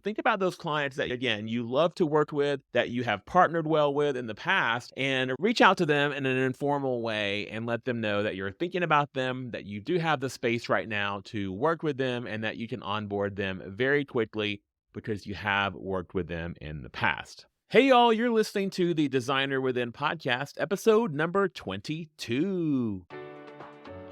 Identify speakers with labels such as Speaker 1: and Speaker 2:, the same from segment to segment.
Speaker 1: Think about those clients that, again, you love to work with, that you have partnered well with in the past, and reach out to them in an informal way and let them know that you're thinking about them, that you do have the space right now to work with them, and that you can onboard them very quickly because you have worked with them in the past. Hey, y'all, you're listening to the Designer Within podcast, episode number 22.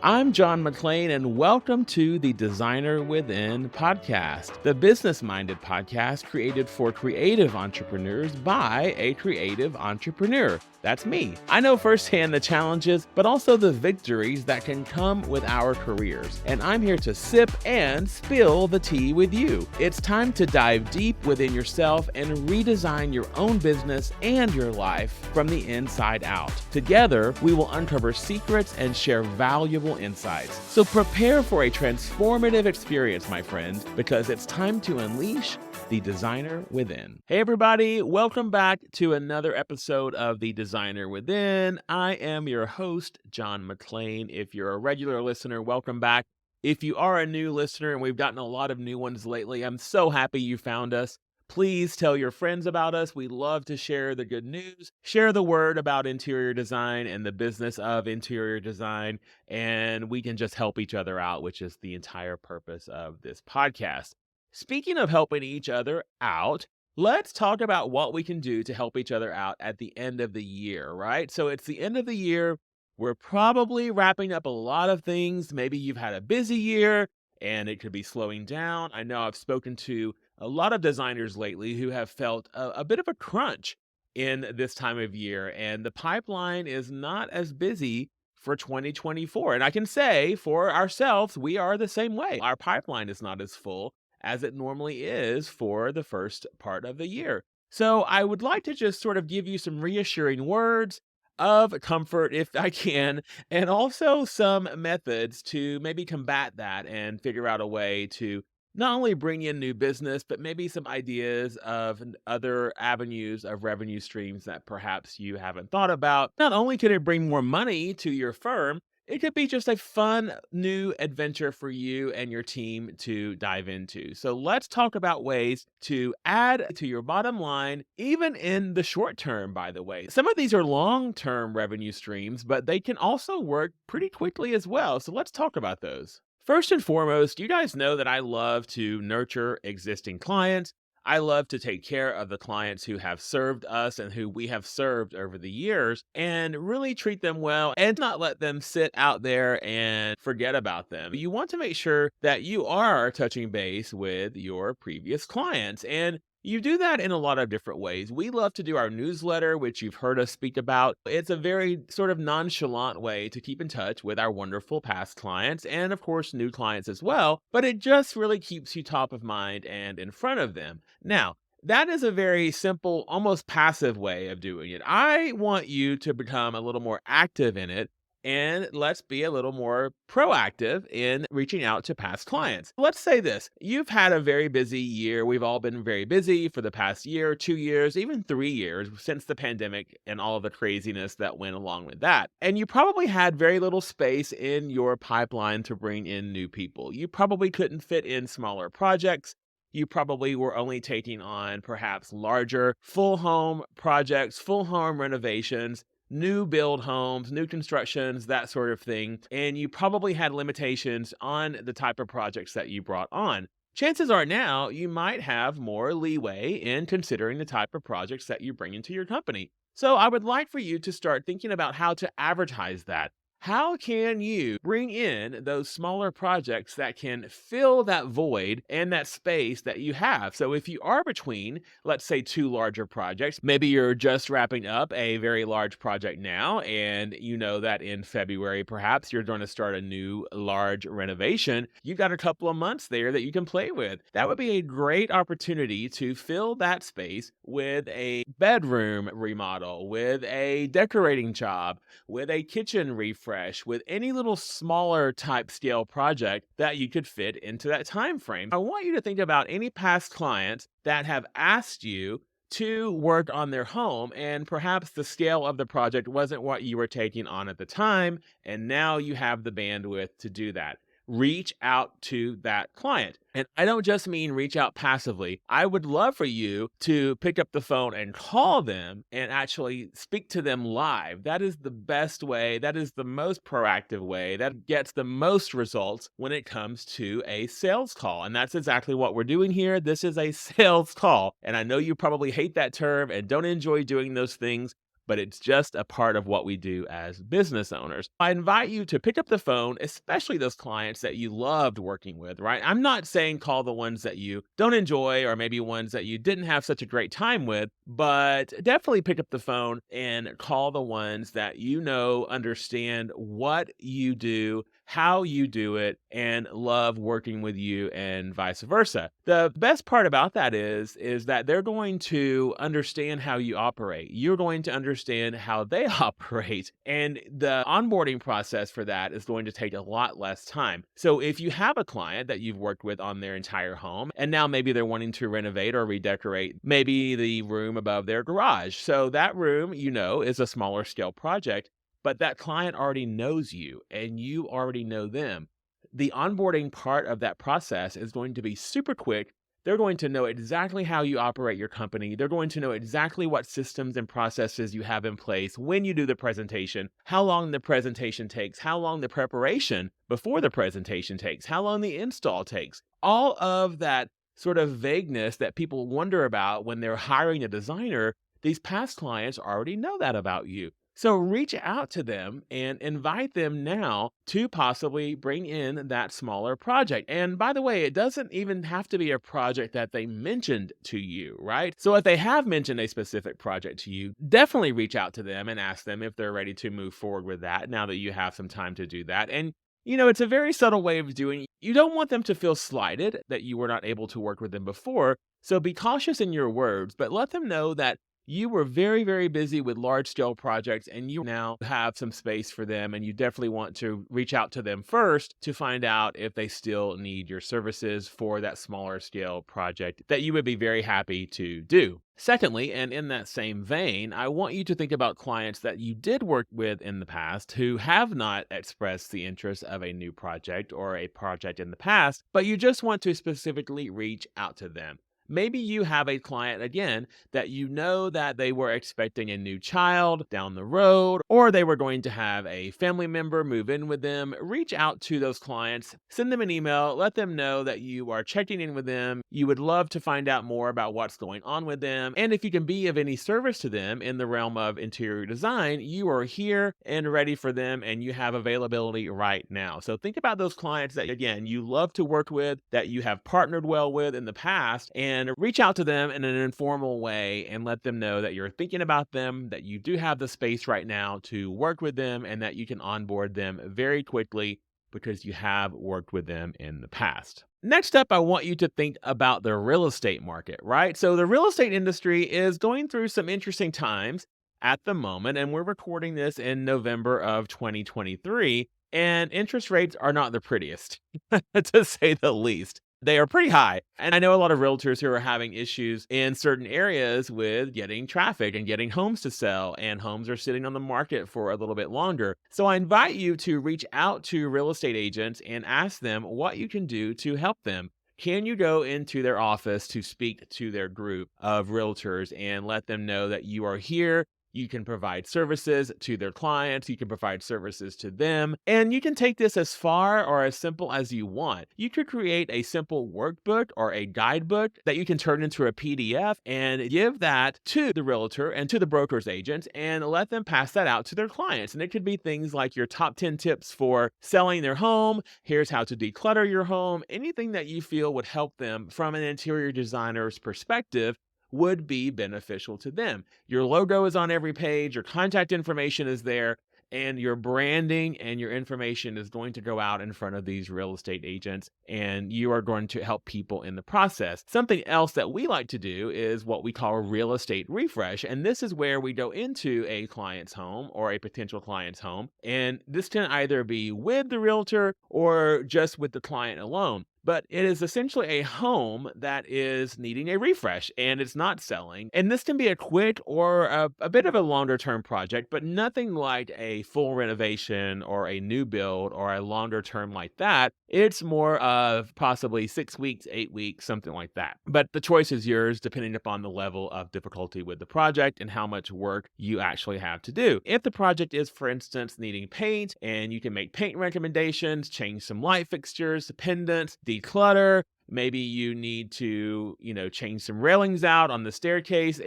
Speaker 1: I'm John McClain, and welcome to the Designer Within podcast, the business-minded podcast created for creative entrepreneurs by a creative entrepreneur. That's me. I know firsthand the challenges, but also the victories that can come with our careers. And I'm here to sip and spill the tea with you. It's time to dive deep within yourself and redesign your own business and your life from the inside out. Together, we will uncover secrets and share valuable insights. So prepare for a transformative experience, my friends, because it's time to unleash the designer within. Hey, everybody, welcome back to another episode of the Designer Within. I am your host, John McClain. If you're a regular listener, welcome back. If you are a new listener, and we've gotten a lot of new ones lately, I'm so happy you found us. Please tell your friends about us. We love to share the good news, share the word about interior design and the business of interior design, and we can just help each other out, which is the entire purpose of this podcast. Speaking of helping each other out, let's talk about what we can do to help each other out at the end of the year, right? So it's the end of the year. We're probably wrapping up a lot of things. Maybe you've had a busy year and it could be slowing down. I know I've spoken to a lot of designers lately who have felt a bit of a crunch in this time of year, and the pipeline is not as busy for 2024. And I can say for ourselves, we are the same way. Our pipeline is not as full as it normally is for the first part of the year. So I would like to just sort of give you some reassuring words of comfort if I can, and also some methods to maybe combat that and figure out a way to not only bring in new business, but maybe some ideas of other avenues of revenue streams that perhaps you haven't thought about. Not only could it bring more money to your firm, it could be just a fun new adventure for you and your team to dive into. So let's talk about ways to add to your bottom line, even in the short term, by the way. Some of these are long-term revenue streams, but they can also work pretty quickly as well. So let's talk about those. First and foremost, you guys know that I love to nurture existing clients. I love to take care of the clients who have served us and who we have served over the years and really treat them well and not let them sit out there and forget about them. You want to make sure that you are touching base with your previous clients, and you do that in a lot of different ways. We love to do our newsletter, which you've heard us speak about. It's a very sort of nonchalant way to keep in touch with our wonderful past clients and, of course, new clients as well. But it just really keeps you top of mind and in front of them. Now, that is a very simple, almost passive way of doing it. I want you to become a little more active in it. And let's be a little more proactive in reaching out to past clients. Let's say this: you've had a very busy year. We've all been very busy for the past year, 2 years, even 3 years since the pandemic and all of the craziness that went along with that. And you probably had very little space in your pipeline to bring in new people. You probably couldn't fit in smaller projects. You probably were only taking on perhaps larger full home projects, full home renovations, new build homes, new constructions, that sort of thing. And you probably had limitations on the type of projects that you brought on. Chances are now you might have more leeway in considering the type of projects that you bring into your company. So I would like for you to start thinking about how to advertise that. How can you bring in those smaller projects that can fill that void and that space that you have? So if you are between, let's say, two larger projects, maybe you're just wrapping up a very large project now, and you know that in February, perhaps you're going to start a new large renovation. You've got a couple of months there that you can play with. That would be a great opportunity to fill that space with a bedroom remodel, with a decorating job, with a kitchen refresh, with any little smaller type scale project that you could fit into that time frame. I want you to think about any past clients that have asked you to work on their home, and perhaps the scale of the project wasn't what you were taking on at the time, and now you have the bandwidth to do that. reach out to that client. And I don't just mean reach out passively. I would love for you to pick up the phone and call them and actually speak to them live. That is the best way. That is the most proactive way. That gets the most results when it comes to a sales call. And that's exactly what we're doing here. This is a sales call. And I know you probably hate that term and don't enjoy doing those things, but it's just a part of what we do as business owners. I invite you to pick up the phone, especially those clients that you loved working with, right? I'm not saying call the ones that you don't enjoy or maybe ones that you didn't have such a great time with, but definitely pick up the phone and call the ones that you know understand what you do, how you do it, and love working with you and vice versa. The best part about that is that they're going to understand how you operate. You're going to understand how they operate, and the onboarding process for that is going to take a lot less time. So if you have a client that you've worked with on their entire home and now maybe they're wanting to renovate or redecorate maybe the room above their garage. So that room, is a smaller scale project, but that client already knows you and you already know them. The onboarding part of that process is going to be super quick. They're going to know exactly how you operate your company. They're going to know exactly what systems and processes you have in place when you do the presentation, how long the presentation takes, how long the preparation before the presentation takes, how long the install takes. All of that sort of vagueness that people wonder about when they're hiring a designer, these past clients already know that about you. So reach out to them and invite them now to possibly bring in that smaller project. And by the way, it doesn't even have to be a project that they mentioned to you, right? So if they have mentioned a specific project to you, definitely reach out to them and ask them if they're ready to move forward with that now that you have some time to do that. And it's a very subtle way of doing it. You don't want them to feel slighted that you were not able to work with them before. So be cautious in your words, but let them know that you were very, very busy with large scale projects and you now have some space for them. And you definitely want to reach out to them first to find out if they still need your services for that smaller scale project that you would be very happy to do. Secondly, and in that same vein, I want you to think about clients that you did work with in the past who have not expressed the interest of a new project or a project in the past, but you just want to specifically reach out to them. Maybe you have a client again that you know that they were expecting a new child down the road, or they were going to have a family member move in with them. Reach out to those clients, send them an email, let them know that you are checking in with them. You would love to find out more about what's going on with them. And if you can be of any service to them in the realm of interior design, you are here and ready for them and you have availability right now. So think about those clients that, again, you love to work with, that you have partnered well with in the past, and reach out to them in an informal way and let them know that you're thinking about them, that you do have the space right now to work with them, and that you can onboard them very quickly because you have worked with them in the past. Next up, I want you to think about the real estate market, right? So the real estate industry is going through some interesting times at the moment, and we're recording this in November of 2023, and interest rates are not the prettiest, to say the least. They are pretty high. And I know a lot of realtors who are having issues in certain areas with getting traffic and getting homes to sell, and homes are sitting on the market for a little bit longer. So I invite you to reach out to real estate agents and ask them what you can do to help them. Can you go into their office to speak to their group of realtors and let them know that you are here? You can provide services to their clients. You can provide services to them. And you can take this as far or as simple as you want. You could create a simple workbook or a guidebook that you can turn into a PDF and give that to the realtor and to the broker's agent and let them pass that out to their clients. And it could be things like your top 10 tips for selling their home. Here's how to declutter your home. Anything that you feel would help them from an interior designer's perspective would be beneficial to them. Your logo is on every page, your contact information is there, and your branding and your information is going to go out in front of these real estate agents, and you are going to help people in the process. Something else that we like to do is what we call a real estate refresh, and this is where we go into a client's home or a potential client's home, and this can either be with the realtor or just with the client alone. but it is essentially a home that is needing a refresh and it's not selling. And this can be a quick or a bit of a longer term project, but nothing like a full renovation or a new build or a longer term like that. It's more of possibly 6 weeks, 8 weeks, something like that. But the choice is yours depending upon the level of difficulty with the project and how much work you actually have to do. If the project is, for instance, needing paint and you can make paint recommendations, change some light fixtures, pendants, declutter, maybe you need to, change some railings out on the staircase.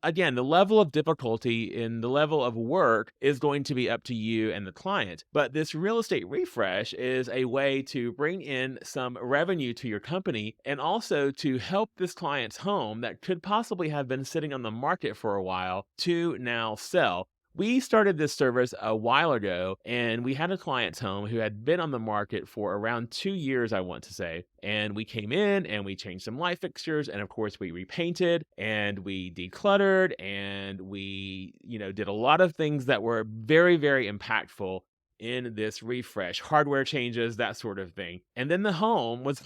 Speaker 1: Again, the level of difficulty and the level of work is going to be up to you and the client. But this real estate refresh is a way to bring in some revenue to your company and also to help this client's home that could possibly have been sitting on the market for a while to now sell. We started this service a while ago, and we had a client's home who had been on the market for around 2 years, I want to say. And we came in and we changed some light fixtures, and of course, we repainted and we decluttered and we, did a lot of things that were very, very impactful in this refresh, hardware changes, that sort of thing. And then the home was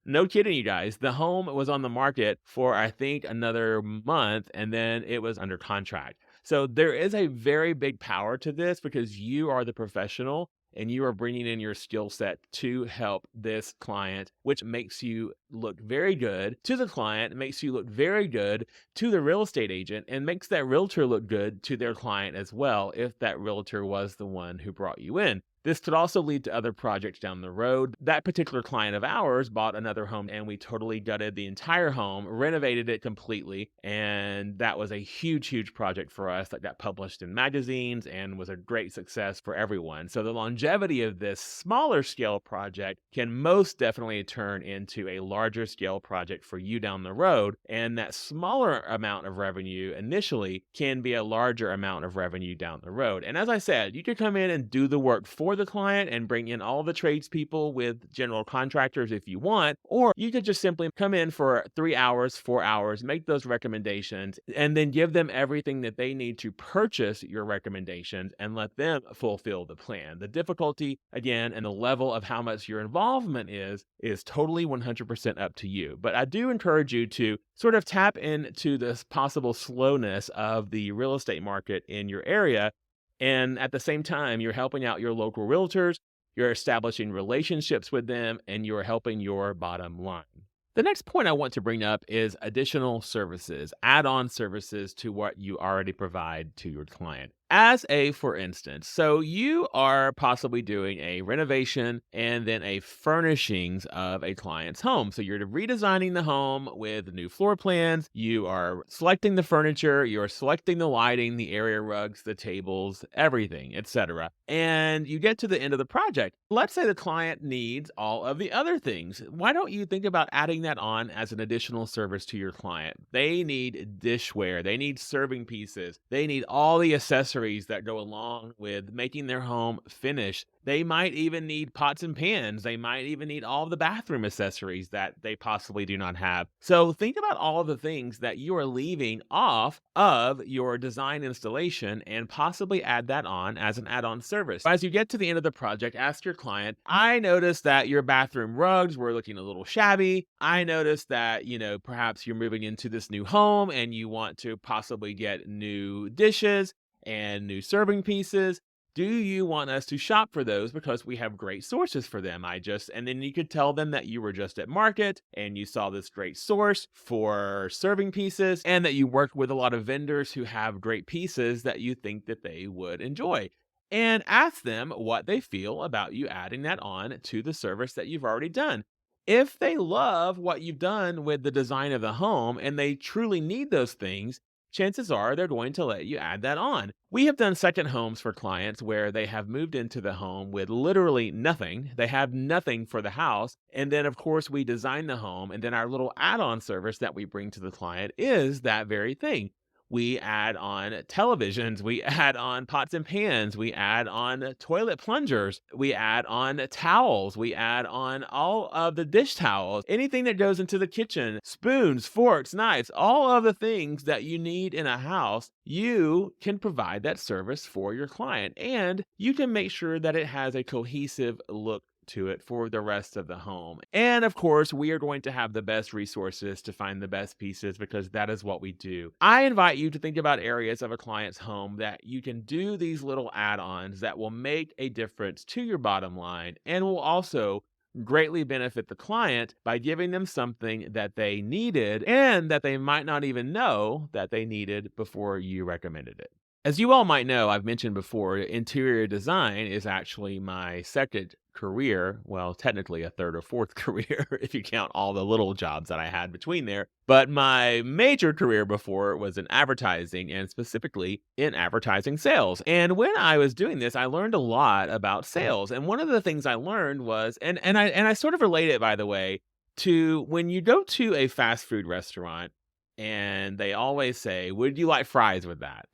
Speaker 1: no kidding, you guys. The home was on the market for, I think, another month, and then it was under contract. So there is a very big power to this because you are the professional and you are bringing in your skill set to help this client, which makes you look very good to the client, makes you look very good to the real estate agent, and makes that realtor look good to their client as well if that realtor was the one who brought you in. This could also lead to other projects down the road. That particular client of ours bought another home and we totally gutted the entire home, renovated it completely. And that was a huge, huge project for us that got published in magazines and was a great success for everyone. So the longevity of this smaller scale project can most definitely turn into a larger scale project for you down the road. And that smaller amount of revenue initially can be a larger amount of revenue down the road. And as I said, you could come in and do the work for the client and bring in all the tradespeople with general contractors if you want, or you could just simply come in for 3 hours, 4 hours, make those recommendations, and then give them everything that they need to purchase your recommendations and let them fulfill the plan. The difficulty, again, and the level of how much your involvement is totally 100% up to you. But I do encourage you to sort of tap into this possible slowness of the real estate market in your area. And at the same time, you're helping out your local realtors, you're establishing relationships with them, and you're helping your bottom line. The next point I want to bring up is additional services, add-on services to what you already provide to your client. For instance, so you are possibly doing a renovation and then a furnishings of a client's home. So you're redesigning the home with new floor plans. You are selecting the furniture, you're selecting the lighting, the area rugs, the tables, everything, etc. And you get to the end of the project. Let's say the client needs all of the other things. Why don't you think about adding that on as an additional service to your client? They need dishware, they need serving pieces, they need all the accessories that go along with making their home finished. They might even need pots and pans. They might even need all the bathroom accessories that they possibly do not have. So think about all of the things that you are leaving off of your design installation and possibly add that on as an add-on service. As you get to the end of the project, ask your client, I noticed that your bathroom rugs were looking a little shabby. I noticed that, perhaps you're moving into this new home and you want to possibly get new dishes and new serving pieces. Do you want us to shop for those because we have great sources for them? And then you could tell them that you were just at market and you saw this great source for serving pieces and that you worked with a lot of vendors who have great pieces that you think that they would enjoy. And ask them what they feel about you adding that on to the service that you've already done. If they love what you've done with the design of the home and they truly need those things, chances are they're going to let you add that on. We have done second homes for clients where they have moved into the home with literally nothing. They have nothing for the house. And then, of course, we design the home. And then our little add on service that we bring to the client is that very thing. We add on televisions, we add on pots and pans, we add on toilet plungers, we add on towels, we add on all of the dish towels, anything that goes into the kitchen, spoons, forks, knives, all of the things that you need in a house. You can provide that service for your client and you can make sure that it has a cohesive look to it for the rest of the home. And of course, we are going to have the best resources to find the best pieces because that is what we do. I invite you to think about areas of a client's home that you can do these little add ons that will make a difference to your bottom line and will also greatly benefit the client by giving them something that they needed and that they might not even know that they needed before you recommended it. As you all might know, I've mentioned before, interior design is actually my second career. Well, technically a third or fourth career if you count all the little jobs that I had between there. But my major career before was in advertising and specifically in advertising sales. And when I was doing this, I learned a lot about sales. And one of the things I learned was, and I sort of relate it, by the way, to when you go to a fast food restaurant and they always say, "Would you like fries with that?"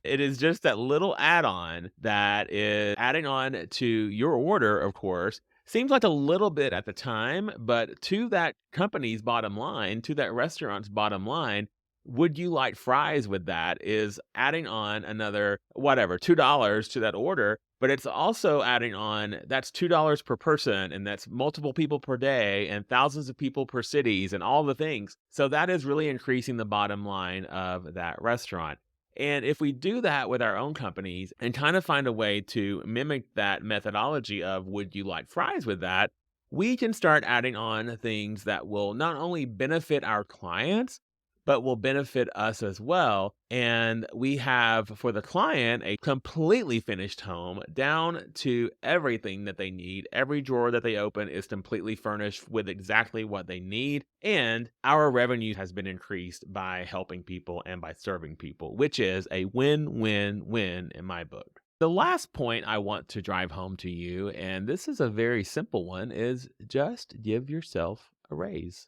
Speaker 1: It is just that little add-on that is adding on to your order, of course. Seems like a little bit at the time, but to that company's bottom line, to that restaurant's bottom line, would you like fries with that is adding on another, whatever, $2 to that order, but it's also adding on that's $2 per person, and that's multiple people per day and thousands of people per cities and all the things. So that is really increasing the bottom line of that restaurant. And if we do that with our own companies and kind of find a way to mimic that methodology of would you like fries with that, we can start adding on things that will not only benefit our clients, but will benefit us as well. And we have for the client a completely finished home down to everything that they need. Every drawer that they open is completely furnished with exactly what they need. And our revenue has been increased by helping people and by serving people, which is a win, win, win in my book. The last point I want to drive home to you, and this is a very simple one, is just give yourself a raise.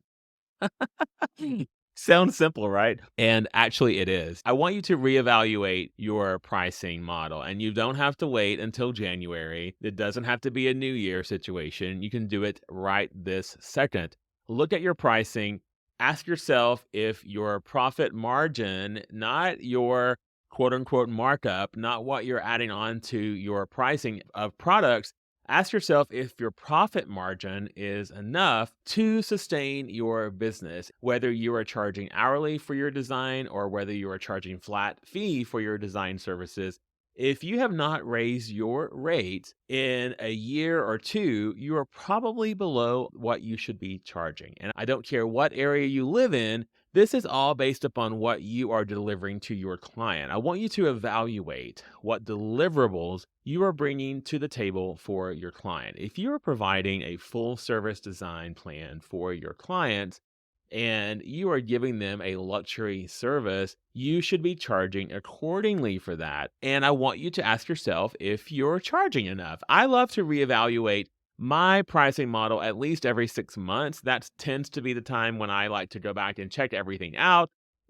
Speaker 1: Sounds simple, right? And actually, it is. I want you to reevaluate your pricing model, and you don't have to wait until January. It doesn't have to be a New Year situation. You can do it right this second. Look at your pricing. Ask yourself if your profit margin, not your quote unquote markup, not what you're adding on to your pricing of products. Ask yourself if your profit margin is enough to sustain your business, whether you are charging hourly for your design or whether you are charging flat fee for your design services. If you have not raised your rates in a year or two, you are probably below what you should be charging. And I don't care what area you live in, this is all based upon what you are delivering to your client. I want you to evaluate what deliverables you are bringing to the table for your client. If you are providing a full service design plan for your clients and you are giving them a luxury service, you should be charging accordingly for that. And I want you to ask yourself if you're charging enough. I love to reevaluate my pricing model at least every 6 months. That tends to be the time when I like to go back and check everything out.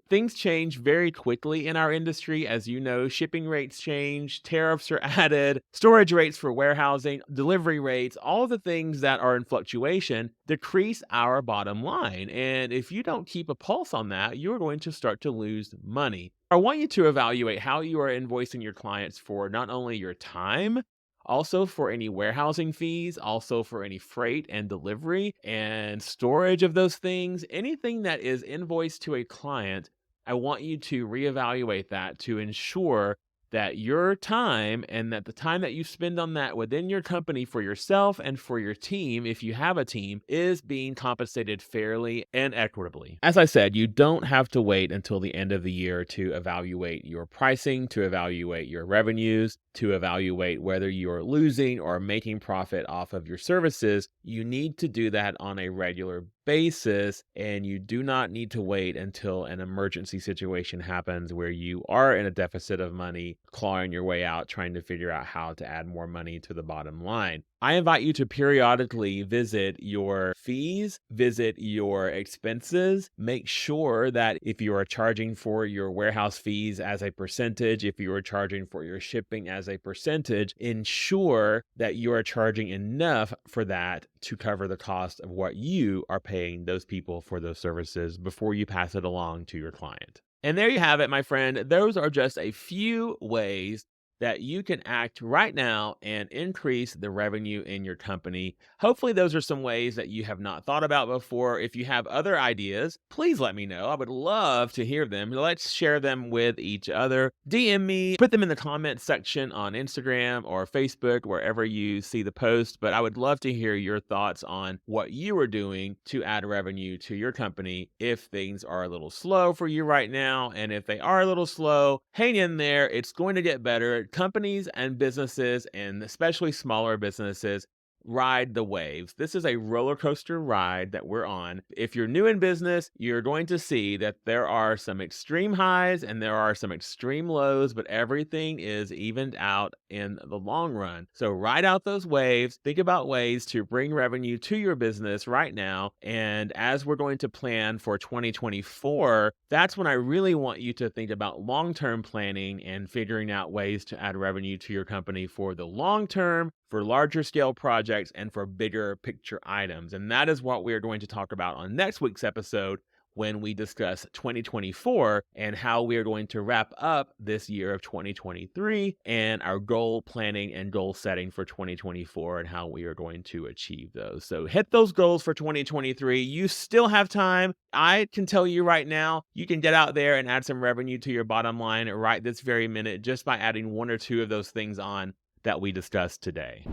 Speaker 1: Things change very quickly in our industry. As you know, shipping rates change, tariffs are added, storage rates for warehousing, delivery rates, all the things that are in fluctuation decrease our bottom line. And if you don't keep a pulse on that, you're going to start to lose money. I want you to evaluate how you are invoicing your clients for not only your time, also for any warehousing fees, also for any freight and delivery and storage of those things, anything that is invoiced to a client. I want you to reevaluate that to ensure that your time and that the time that you spend on that within your company for yourself and for your team, if you have a team, is being compensated fairly and equitably. As I said, you don't have to wait until the end of the year to evaluate your pricing, to evaluate your revenues, to evaluate whether you're losing or making profit off of your services. You need to do that on a regular basis, and you do not need to wait until an emergency situation happens where you are in a deficit of money, clawing your way out, trying to figure out how to add more money to the bottom line. I invite you to periodically visit your fees, visit your expenses. Make sure that if you are charging for your warehouse fees as a percentage, if you are charging for your shipping as a percentage, ensure that you are charging enough for that to cover the cost of what you are paying those people for those services before you pass it along to your client. And there you have it, my friend. Those are just a few ways that you can act right now and increase the revenue in your company. Hopefully, those are some ways that you have not thought about before. If you have other ideas, please let me know. I would love to hear them. Let's share them with each other. DM me, put them in the comments section on Instagram or Facebook, wherever you see the post. But I would love to hear your thoughts on what you are doing to add revenue to your company if things are a little slow for you right now. And if they are a little slow, hang in there. It's going to get better. Companies and businesses, and especially smaller businesses, ride the waves. This is a roller coaster ride that we're on. If you're new in business, you're going to see that there are some extreme highs and there are some extreme lows, but everything is evened out in the long run. So ride out those waves. Think about ways to bring revenue to your business right now. And as we're going to plan for 2024, that's when I really want you to think about long-term planning and figuring out ways to add revenue to your company for the long term, for larger scale projects, and for bigger picture items. And that is what we are going to talk about on next week's episode when we discuss 2024 and how we are going to wrap up this year of 2023 and our goal planning and goal setting for 2024 and how we are going to achieve those. So hit those goals for 2023. You still have time. I can tell you right now, you can get out there and add some revenue to your bottom line right this very minute just by adding one or two of those things on that we discussed today.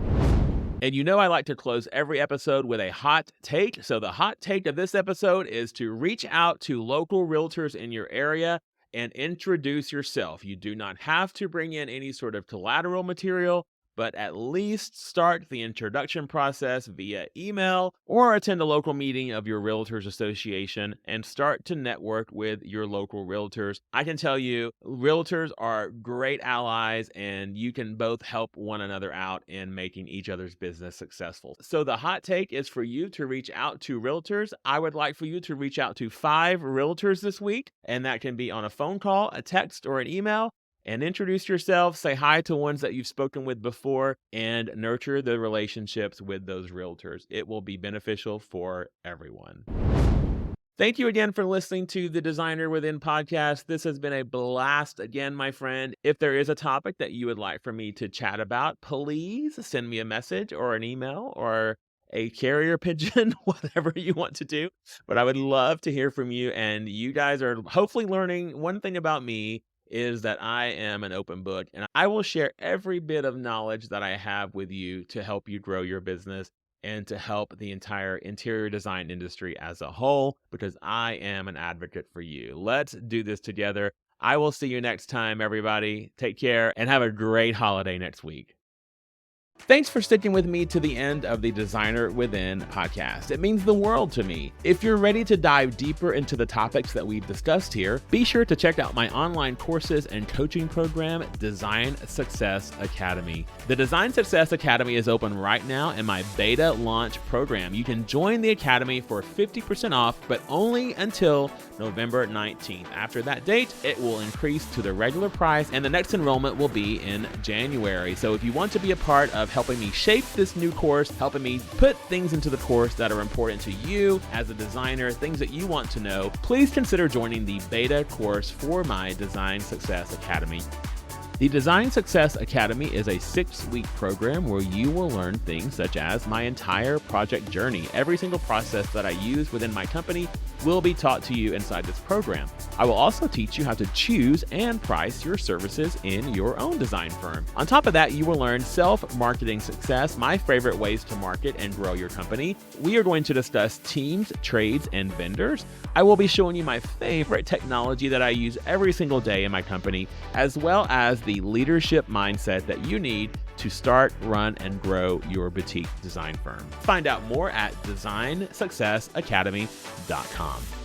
Speaker 1: And you know I like to close every episode with a hot take. So the hot take of this episode is to reach out to local realtors in your area and introduce yourself. You do not have to bring in any sort of collateral material, but at least start the introduction process via email or attend a local meeting of your Realtors Association and start to network with your local realtors. I can tell you, realtors are great allies and you can both help one another out in making each other's business successful. So the hot take is for you to reach out to realtors. I would like for you to reach out to 5 realtors this week, and that can be on a phone call, a text, or an email. And introduce yourself, say hi to ones that you've spoken with before, and nurture the relationships with those realtors. It will be beneficial for everyone. Thank you again for listening to the Designer Within podcast. This has been a blast again, my friend. If there is a topic that you would like for me to chat about, please send me a message or an email or a carrier pigeon, whatever you want to do. But I would love to hear from you. And you guys are hopefully learning one thing about me is that I am an open book, and I will share every bit of knowledge that I have with you to help you grow your business and to help the entire interior design industry as a whole, because I am an advocate for you. Let's do this together. I will see you next time, everybody. Take care and have a great holiday next week. Thanks for sticking with me to the end of the Designer Within podcast. It means the world to me. If you're ready to dive deeper into the topics that we've discussed here, be sure to check out my online courses and coaching program, Design Success Academy. The Design Success Academy is open right now in my beta launch program. You can join the Academy for 50% off, but only until November 19th. After that date, it will increase to the regular price, and the next enrollment will be in January. So if you want to be a part of helping me shape this new course, helping me put things into the course that are important to you as a designer, things that you want to know, please consider joining the beta course for my Design Success Academy. The Design Success Academy is a 6-week program where you will learn things such as my entire project journey. Every single process that I use within my company will be taught to you inside this program. I will also teach you how to choose and price your services in your own design firm. On top of that, you will learn self-marketing success, my favorite ways to market and grow your company. We are going to discuss teams, trades, and vendors. I will be showing you my favorite technology that I use every single day in my company, as well as the leadership mindset that you need to start, run, and grow your boutique design firm. Find out more at designsuccessacademy.com.